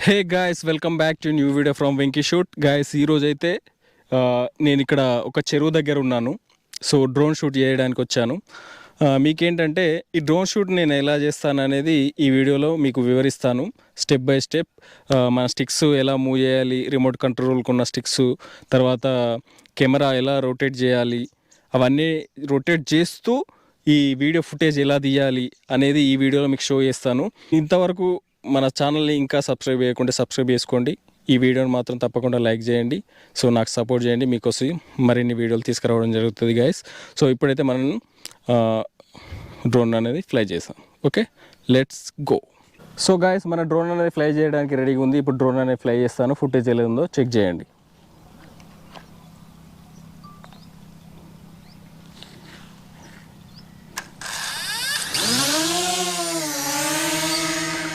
Hey guys, welcome back to new video from Venky shoot. Guys, ఈరోజు అయితే నేను ఇక్కడ ఒక చెరువు దగ్గర ఉన్నాను. సో డ్రోన్ షూట్ చేయడానికి వచ్చాను. మీకేంటంటే ఈ డ్రోన్ షూట్ నేను ఎలా చేస్తాను అనేది ఈ వీడియోలో మీకు వివరిస్తాను, స్టెప్ బై స్టెప్. మన స్టిక్స్ ఎలా మూవ్ చేయాలి, రిమోట్ కంట్రోల్కి ఉన్న స్టిక్స్, తర్వాత కెమెరా ఎలా రొటేట్ చేయాలి, అవన్నీ రొటేట్ చేస్తూ ఈ వీడియో ఫుటేజ్ ఎలా తీయాలి అనేది ఈ వీడియోలో మీకు షో చేస్తాను. ఇంతవరకు మన ఛానల్ని ఇంకా సబ్స్క్రైబ్ చేయకుంటే సబ్స్క్రైబ్ చేసుకోండి. ఈ వీడియోని మాత్రం తప్పకుండా లైక్ చేయండి. సో నాకు సపోర్ట్ చేయండి, మీకోసం మరిన్ని వీడియోలు తీసుకురావడం జరుగుతుంది గైస్. సో ఇప్పుడైతే మనం డ్రోన్ అనేది ఫ్లై చేసాం. Okay, let's go. So guys, మన డ్రోన్ అనేది ఫ్లై చేయడానికి రెడీగా ఉంది. ఇప్పుడు డ్రోన్ అనేది ఫ్లై చేస్తాను. ఫుటేజ్ ఎలా ఉందో చెక్ చేయండి.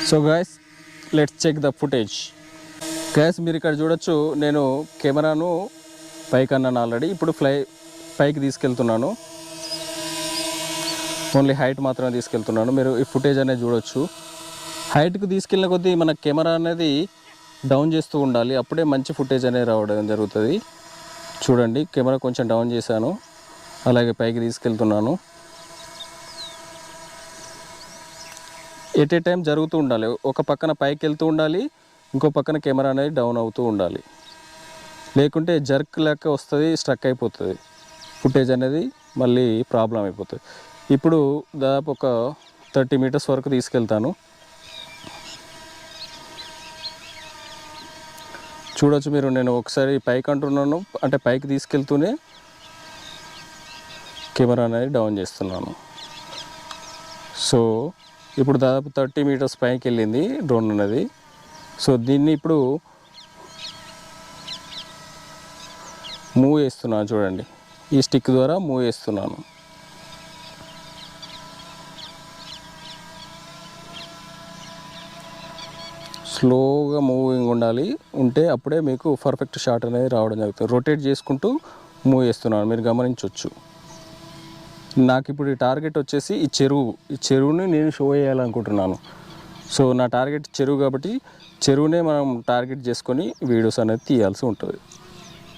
So guys, let's check the footage. Guys, మీరు ఇక్కడ చూడొచ్చు, నేను కెమెరాను పైకి అన్నాను ఆల్రెడీ. ఇప్పుడు పైకి తీసుకెళ్తున్నాను. ఓన్లీ హైట్ మాత్రమే తీసుకెళ్తున్నాను. మీరు ఈ ఫుటేజ్ అనేది చూడొచ్చు. హైట్కి తీసుకెళ్ళిన కొద్దీ మన కెమెరా అనేది డౌన్ చేస్తూ ఉండాలి, అప్పుడే మంచి ఫుటేజ్ అనేది రావడం జరుగుతుంది. చూడండి, కెమెరా కొంచెం డౌన్ చేశాను, అలాగే పైకి తీసుకెళ్తున్నాను. ఎట్ ఏ టైం జరుగుతూ ఉండాలి. ఒక పక్కన పైకి వెళ్తూ ఉండాలి, ఇంకో పక్కన కెమెరా అనేది డౌన్ అవుతూ ఉండాలి. లేకుంటే జర్క్ లెక్క వస్తుంది, స్ట్రక్ అయిపోతుంది, ఫుటేజ్ అనేది మళ్ళీ ప్రాబ్లం అయిపోతుంది. ఇప్పుడు దాదాపు ఒక 30 మీటర్స్ వరకు తీసుకెళ్తాను. చూడొచ్చు మీరు, నేను ఒకసారి పైకి అంటున్నాను, అంటే పైకి తీసుకెళ్తూనే కెమెరా అనేది డౌన్ చేస్తున్నాను. సో ఇప్పుడు దాదాపు 30 మీటర్స్ పైకి వెళ్ళింది డ్రోన్ అనేది. సో దీన్ని ఇప్పుడు మూవ్ చేస్తున్నాను. చూడండి, ఈ స్టిక్ ద్వారా మూవ్ చేస్తున్నాను. స్లోగా మూవింగ్ ఉంటే అప్పుడే మీకు పర్ఫెక్ట్ షాట్ అనేది రావడం జరుగుతుంది. రొటేట్ చేసుకుంటూ మూవ్ చేస్తున్నాను, మీరు గమనించవచ్చు. నాకు ఇప్పుడు ఈ టార్గెట్ వచ్చేసి ఈ చెరువుని నేను షో చేయాలనుకుంటున్నాను. సో నా టార్గెట్ చెరువు కాబట్టి చెరువునే మనం టార్గెట్ చేసుకొని వీడియోస్ అనేది తీయాల్సి ఉంటుంది.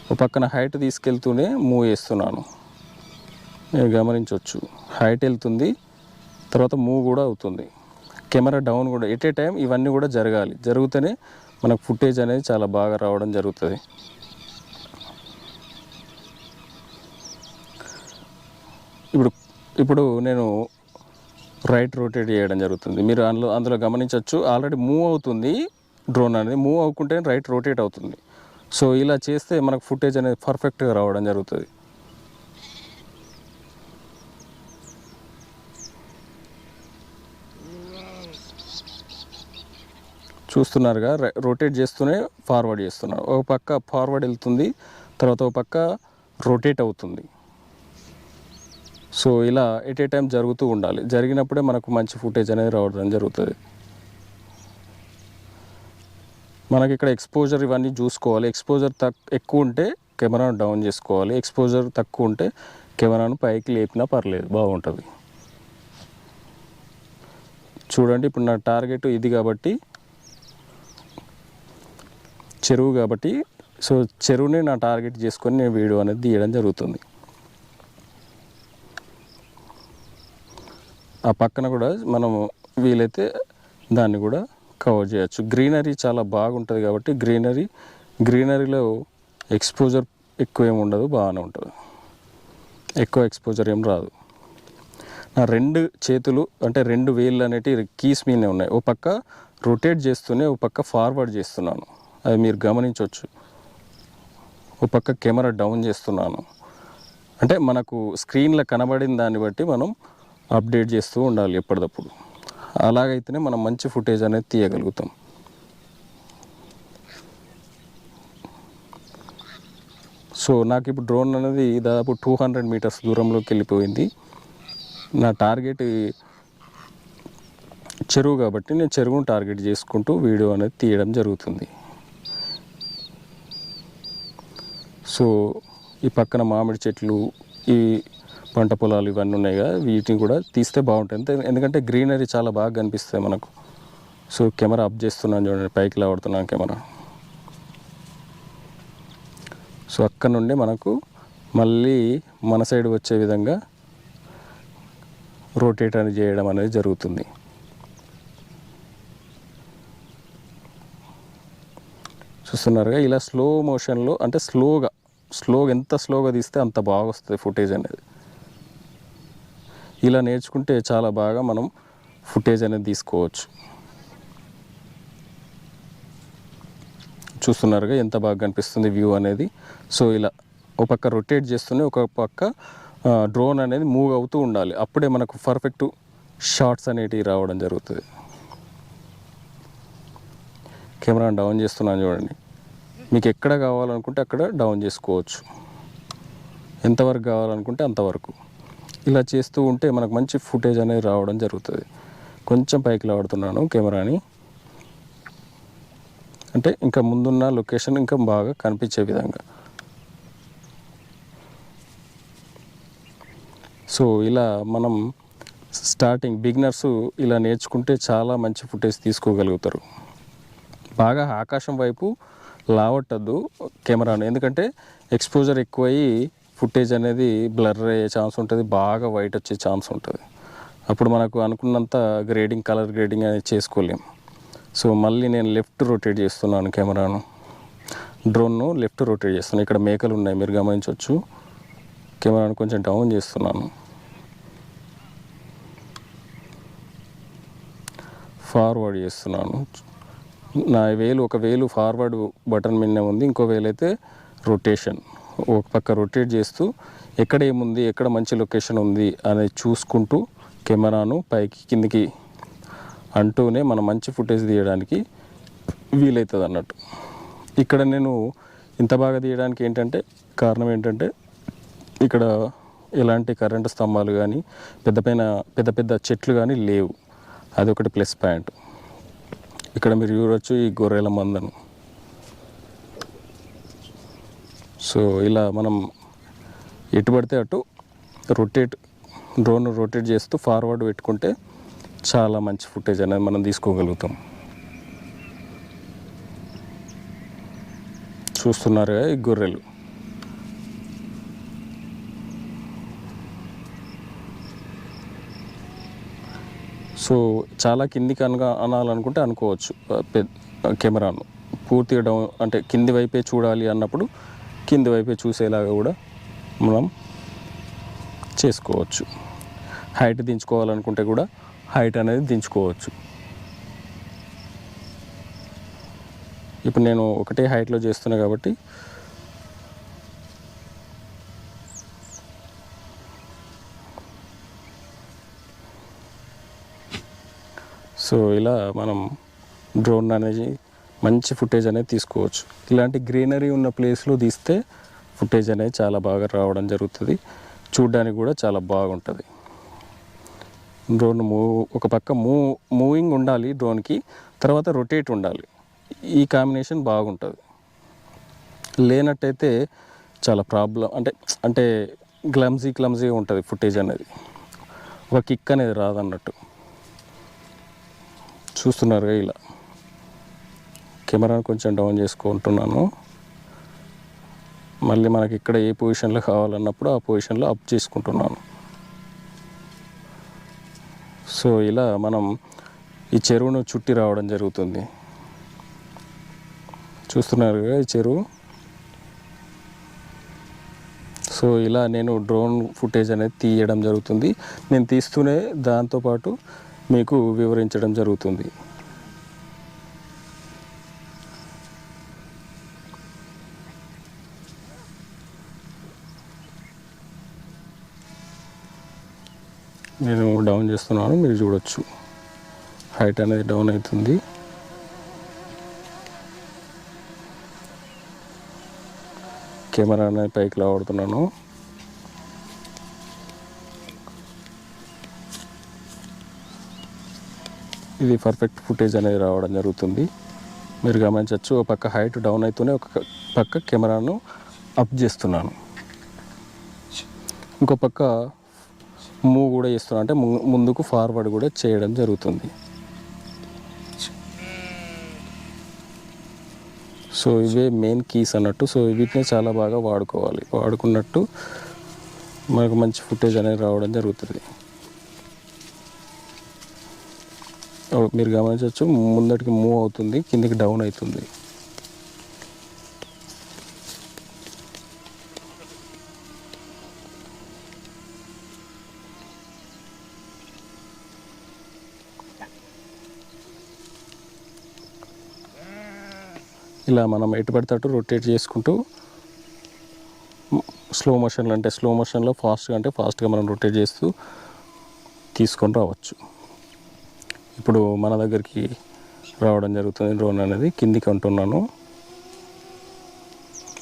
ఒక పక్కన హైట్ తీసుకెళ్తూనే మూవ్ చేస్తున్నాను, మీరు గమనించవచ్చు. హైట్ వెళ్తుంది, తర్వాత మూవ్ కూడా అవుతుంది, కెమెరా డౌన్ కూడా. ఎట్ ఏ టైం ఇవన్నీ కూడా జరిగితేనే మనకు ఫుటేజ్ అనేది చాలా బాగా రావడం జరుగుతుంది. ఇప్పుడు నేను రైట్ రొటేట్ చేయడం జరుగుతుంది. మీరు అందులో గమనించవచ్చు, ఆల్రెడీ మూవ్ అవుతుంది డ్రోన్ అనేది. మూవ్ అవ్వకుంటే రైట్ రొటేట్ అవుతుంది. సో ఇలా చేస్తే మనకు ఫుటేజ్ అనేది పర్ఫెక్ట్గా రావడం జరుగుతుంది. చూస్తున్నారుగా, రొటేట్ చేస్తూనే ఫార్వర్డ్ చేస్తున్నారు. ఒక పక్క ఫార్వర్డ్ వెళ్తుంది, తర్వాత ఒక పక్క రొటేట్ అవుతుంది. సో ఇలా ఎట్ ఏ టైం జరుగుతూ ఉండాలి. జరిగినప్పుడే మనకు మంచి ఫుటేజ్ అనేది రావడం జరుగుతుంది. మనకి ఇక్కడ ఎక్స్పోజర్ ఇవన్నీ చూసుకోవాలి. ఎక్స్పోజర్ ఎక్కువ ఉంటే కెమెరాను డౌన్ చేసుకోవాలి, ఎక్స్పోజర్ తక్కువ ఉంటే కెమెరాను పైకి లేపినా పర్లేదు, బాగుంటుంది. చూడండి, ఇప్పుడు నా టార్గెట్ ఇది కాబట్టి, చెరువు కాబట్టి, సో చెరువుని నా టార్గెట్ చేసుకొని నేను వీడియో అనేది తీయడం జరుగుతుంది. ఆ పక్కన కూడా మనం వీలైతే దాన్ని కూడా కవర్ చేయొచ్చు. గ్రీనరీ చాలా బాగుంటుంది కాబట్టి గ్రీనరీలో ఎక్స్పోజర్ ఎక్కువ ఏమి ఉండదు, బాగానే ఉంటుంది. ఎక్కువ ఎక్స్పోజర్ ఏం రాదు. నా 2 చేతులు అంటే 2 వేళ్ళు అనేటివి కీస్ మీదనే ఉన్నాయి. ఓ పక్క రొటేట్ చేస్తూనే ఓ పక్క ఫార్వర్డ్ చేస్తున్నాను, అది మీరు గమనించవచ్చు. ఓ పక్క కెమెరా డౌన్ చేస్తున్నాను. అంటే మనకు స్క్రీన్లో కనబడిన దాన్ని బట్టి మనం అప్డేట్ చేస్తూ ఉండాలి ఎప్పటికప్పుడు. అలాగైతేనే మనం మంచి ఫుటేజ్ అనేది తీయగలుగుతాం. సో నాకు ఇప్పుడు డ్రోన్ అనేది దాదాపు 200 మీటర్స్ దూరంలోకి వెళ్ళిపోయింది. నా టార్గెట్ చెరువు కాబట్టి నేను చెరువును టార్గెట్ చేసుకుంటూ వీడియో అనేది తీయడం జరుగుతుంది. సో ఈ పక్కన మామిడి చెట్లు, ఈ పంట పొలాలు ఇవన్నీ ఉన్నాయి కదా, వీటిని కూడా తీస్తే బాగుంటుంది. ఎందుకంటే గ్రీనరీ చాలా బాగా కనిపిస్తాయి మనకు. సో కెమెరా అప్ చేస్తున్నాను చూడండి, పైకి లాడుతున్నాను కెమెరా. సో అక్కడ నుండి మనకు మళ్ళీ మన సైడ్ వచ్చే విధంగా రొటేట్ అని చేయడం అనేది జరుగుతుంది. చూస్తున్నారుగా, ఇలా స్లో మోషన్లో, అంటే స్లోగా ఎంత స్లోగా తీస్తే అంత బాగా వస్తుంది ఫుటేజ్ అనేది. ఇలా నేర్చుకుంటే చాలా బాగా మనం ఫుటేజ్ అనేది తీసుకోవచ్చు. చూస్తున్నారుగా ఎంత బాగా కనిపిస్తుంది వ్యూ అనేది. సో ఇలా ఒక పక్క రొటేట్ చేస్తూనే ఒక పక్క డ్రోన్ అనేది మూవ్ అవుతూ ఉండాలి, అప్పుడే మనకు పర్ఫెక్ట్ షాట్స్ అనేటివి రావడం జరుగుతుంది. కెమెరా డౌన్ చేస్తున్నాను చూడండి, మీకు ఎక్కడ కావాలనుకుంటే అక్కడ డౌన్ చేసుకోవచ్చు, ఎంతవరకు కావాలనుకుంటే అంతవరకు. ఇలా చేస్తూ ఉంటే మనకు మంచి ఫుటేజ్ అనేది రావడం జరుగుతుంది. కొంచెం పైకి లాడుతున్నాను కెమెరాని, అంటే ఇంకా ముందున్న లొకేషన్ ఇంకా బాగా కనిపించే విధంగా. సో ఇలా మనం స్టార్టింగ్ బిగినర్స్ ఇలా నేర్చుకుంటే చాలా మంచి ఫుటేజ్ తీసుకోగలుగుతారు. బాగా ఆకాశం వైపు లావట్టద్దు కెమెరాను, ఎందుకంటే ఎక్స్పోజర్ ఎక్కువయ్యి ఫుటేజ్ అనేది బ్లర్ అయ్యే ఛాన్స్ ఉంటుంది, బాగా వైట్ వచ్చే ఛాన్స్ ఉంటుంది. అప్పుడు మనకు అనుకున్నంత గ్రేడింగ్, కలర్ గ్రేడింగ్ అనేది చేసుకోలేం. సో మళ్ళీ నేను లెఫ్ట్ రొటేట్ చేస్తున్నాను కెమెరాను, డ్రోన్ను లెఫ్ట్ రొటేట్ చేస్తున్నాను. ఇక్కడ మేకలు ఉన్నాయి మీరు గమనించవచ్చు. కెమెరాను కొంచెం డౌన్ చేస్తున్నాను, ఫార్వర్డ్ చేస్తున్నాను. నా ఒక వేలు ఫార్వర్డ్ బటన్ మీద ఉంది, ఇంకో వేలు అయితే రొటేషన్. ఒక పక్క రొటేట్ చేస్తూ ఎక్కడ ఏముంది, ఎక్కడ మంచి లొకేషన్ ఉంది అనేది చూసుకుంటూ కెమెరాను పైకి కిందికి అంటూనే మనం మంచి ఫుటేజ్ తీయడానికి వీలవుతుంది అన్నట్టు. ఇక్కడ నేను ఇంత బాగా తీయడానికి కారణం ఏంటంటే ఇక్కడ ఎలాంటి కరెంటు స్తంభాలు కానీ పెద్ద పెద్ద చెట్లు కానీ లేవు, అదొకటి ప్లస్ పాయింట్. ఇక్కడ మీరు చూడవచ్చు ఈ గొర్రెల మందను. సో ఇలా మనం ఎటు పడితే అటు డ్రోన్ రొటేట్ చేస్తూ ఫార్వర్డ్ పెట్టుకుంటే చాలా మంచి ఫుటేజ్ అనేది మనం తీసుకోగలుగుతాం. చూస్తున్నారుగా ఈ గొర్రెలు. సో చాలా కిందికి అనాలనుకుంటే అనుకోవచ్చు, కెమెరాను పూర్తిగా డౌన్ అంటే కింది వైపే చూడాలి అన్నప్పుడు కింది వైపే చూసేలాగా కూడా మనం చేసుకోవచ్చు. హైట్ దించుకోవాలనుకుంటే కూడా హైట్ అనేది దించుకోవచ్చు. ఇప్పుడు నేను ఒకటే హైట్లో చేస్తున్నా కాబట్టి సో ఇలా మనం డ్రోన్ అనేది మంచి ఫుటేజ్ అనేది తీసుకోవచ్చు. ఇలాంటి గ్రీనరీ ఉన్న ప్లేస్లో తీస్తే ఫుటేజ్ అనేది చాలా బాగా రావడం జరుగుతుంది, చూడ్డానికి కూడా చాలా బాగుంటుంది. డ్రోన్ ఒక పక్క మూవింగ్ ఉండాలి డ్రోన్కి, తర్వాత రొటేట్ ఉండాలి. ఈ కాంబినేషన్ బాగుంటుంది. లేనట్టయితే చాలా ప్రాబ్లం, అంటే క్లమ్జీగా ఉంటుంది ఫుటేజ్ అనేది, ఒక కిక్ అనేది రాదన్నట్టు. చూస్తున్నారుగా ఇలా కెమెరాను కొంచెం డౌన్ చేసుకుంటున్నాను. మళ్ళీ మనకి ఇక్కడ ఏ పొజిషన్లో కావాలన్నప్పుడు ఆ పొజిషన్లో అప్ చేసుకుంటున్నాను. సో ఇలా మనం ఈ చెరువును చుట్టి రావడం జరుగుతుంది. చూస్తున్నారుగా ఈ చెరువు. సో ఇలా నేను డ్రోన్ ఫుటేజ్ అనేది తీయడం జరుగుతుంది. నేను తీస్తూనే దాంతోపాటు మీకు వివరించడం జరుగుతుంది. నేను డౌన్ చేస్తున్నాను, మీరు చూడొచ్చు హైట్ అనేది డౌన్ అవుతుంది. కెమెరా అనేది పైకి లాడుతున్నాను. ఇది పర్ఫెక్ట్ ఫుటేజ్ అనేది రావడం జరుగుతుంది. మీరు గమనించవచ్చు, ఒక పక్క హైట్ డౌన్ అవుతూనే ఒక పక్క కెమెరాను అప్ చేస్తున్నాను, ఇంకో పక్క మూవ్ కూడా చేస్తున్నాను, అంటే ముందుకు ఫార్వర్డ్ కూడా చేయడం జరుగుతుంది. సో ఇవే మెయిన్ కీస్ అన్నట్టు. సో వీటిని చాలా బాగా వాడుకోవాలి. వాడుకున్నట్టు మనకు మంచి ఫుటేజ్ అనేది రావడం జరుగుతుంది. మీరు గమనించవచ్చు, ముందటికి మూవ్ అవుతుంది, కిందికి డౌన్ అవుతుంది. ఇలా మనం ఎటు పడితే అటు రొటేట్ చేసుకుంటూ స్లో మోషన్లో ఫాస్ట్గా మనం రొటేట్ చేస్తూ తీసుకొని రావచ్చు. ఇప్పుడు మన దగ్గరికి రావడం జరుగుతుంది. డ్రోన్ అనేది కిందికి అంటున్నాను.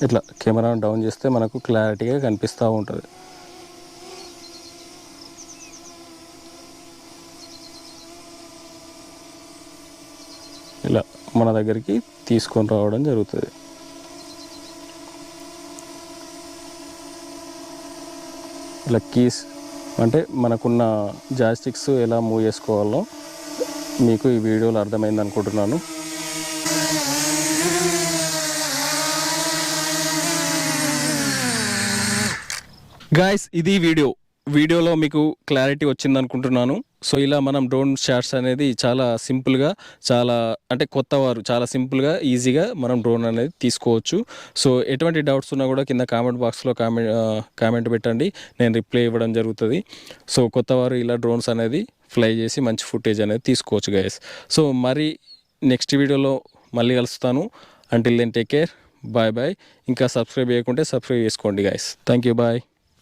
ఇట్లా కెమెరా డౌన్ చేస్తే మనకు క్లారిటీగా కనిపిస్తూ ఉంటుంది. ఇలా మన దగ్గరికి తీసుకొని రావడం జరుగుతుంది. ఇలా కీస్ అంటే మనకున్న జాయ్స్టిక్స్ ఎలా మూవ్ చేసుకోవాలో మీకు ఈ వీడియోలో అర్థమైంది అనుకుంటున్నాను. గాయ్స్, ఇది వీడియోలో మీకు క్లారిటీ వచ్చింది అనుకుంటున్నాను. సో ఇలా మనం డ్రోన్ షాట్స్ అనేది చాలా సింపుల్గా, కొత్తవారు చాలా సింపుల్గా, ఈజీగా మనం డ్రోన్ అనేది తీసుకోవచ్చు. సో ఎటువంటి డౌట్స్ ఉన్నా కూడా కింద కామెంట్ బాక్స్లో కామెంట్ పెట్టండి, నేను రిప్లై ఇవ్వడం జరుగుతుంది. సో కొత్తవారు ఇలా డ్రోన్స్ అనేది ఫ్లై చేసి మంచి ఫుటేజ్ అనేది తీసుకోవచ్చు గైస్. సో మరి నెక్స్ట్ వీడియోలో మళ్ళీ కలుస్తాను. Until then take care, bye. ఇంకా సబ్స్క్రైబ్ చేయకుంటే సబ్స్క్రైబ్ చేసుకోండి గైస్. Thank you, bye.